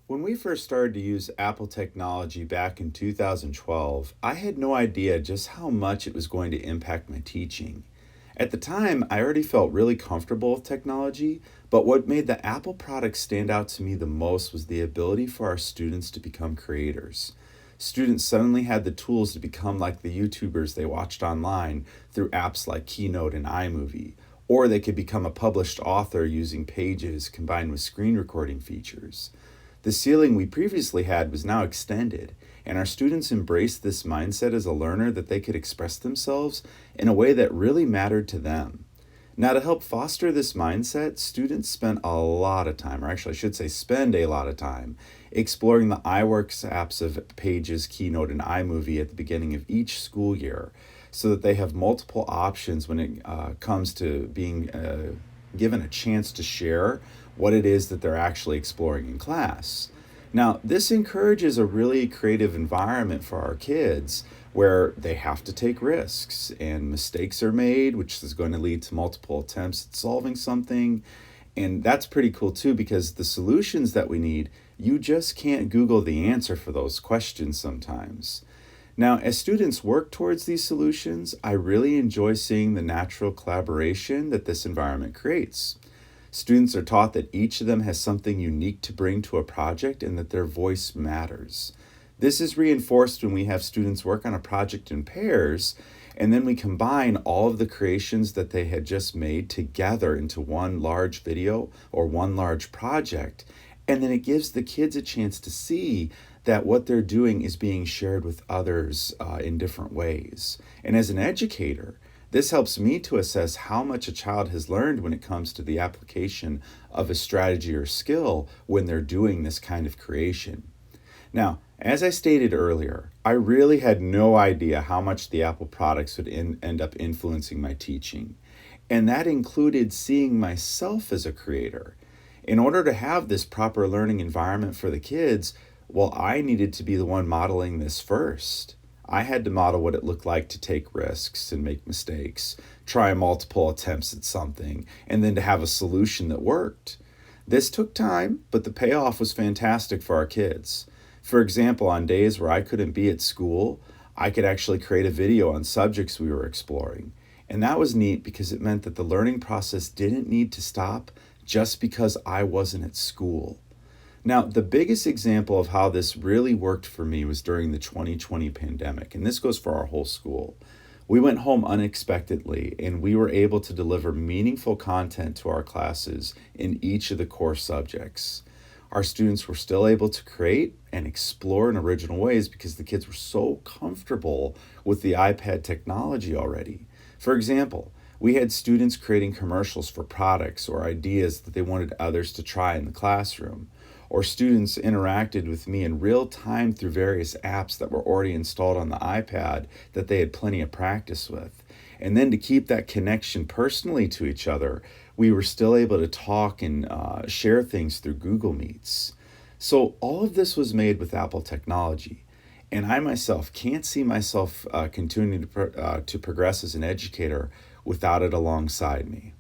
When we first started to use Apple technology back in 2012, I had no idea just how much it was going to impact my teaching. At the time, I already felt really comfortable with technology, but what made the Apple products stand out to me the most was the ability for our students to become creators. Students suddenly had the tools to become like the YouTubers they watched online through apps like Keynote and iMovie, or they could become a published author using Pages combined with screen recording features. The ceiling we previously had was now extended, and our students embraced this mindset as a learner that they could express themselves in a way that really mattered to them. Now, to help foster this mindset, students spent a lot of time, or actually, I should say, spend a lot of time, exploring the iWorks apps of Pages, Keynote, and iMovie at the beginning of each school year so that they have multiple options when it comes to being given a chance to share what it is that they're actually exploring in class. Now, this encourages a really creative environment for our kids where they have to take risks and mistakes are made, which is going to lead to multiple attempts at solving something. And that's pretty cool too, because the solutions that we need, you just can't Google the answer for those questions sometimes. Now, as students work towards these solutions, I really enjoy seeing the natural collaboration that this environment creates. Students are taught that each of them has something unique to bring to a project and that their voice matters. This is reinforced when we have students work on a project in pairs, and then we combine all of the creations that they had just made together into one large video or one large project. And then it gives the kids a chance to see that what they're doing is being shared with others in different ways. And as an educator, this helps me to assess how much a child has learned when it comes to the application of a strategy or skill when they're doing this kind of creation. Now, as I stated earlier, I really had no idea how much the Apple products would end up influencing my teaching. And that included seeing myself as a creator. In order to have this proper learning environment for the kids, well, I needed to be the one modeling this first. I had to model what it looked like to take risks and make mistakes, try multiple attempts at something, and then to have a solution that worked. This took time, but the payoff was fantastic for our kids. For example, on days where I couldn't be at school, I could actually create a video on subjects we were exploring. And that was neat because it meant that the learning process didn't need to stop just because I wasn't at school. Now, the biggest example of how this really worked for me was during the 2020 pandemic, and this goes for our whole school. We went home unexpectedly, and we were able to deliver meaningful content to our classes in each of the core subjects. Our students were still able to create and explore in original ways because the kids were so comfortable with the iPad technology already. For example, we had students creating commercials for products or ideas that they wanted others to try in the classroom. Or students interacted with me in real time through various apps that were already installed on the iPad that they had plenty of practice with. And then to keep that connection personally to each other, we were still able to talk and share things through Google Meets. So all of this was made with Apple technology. And I myself can't see myself continuing to progress as an educator without it alongside me.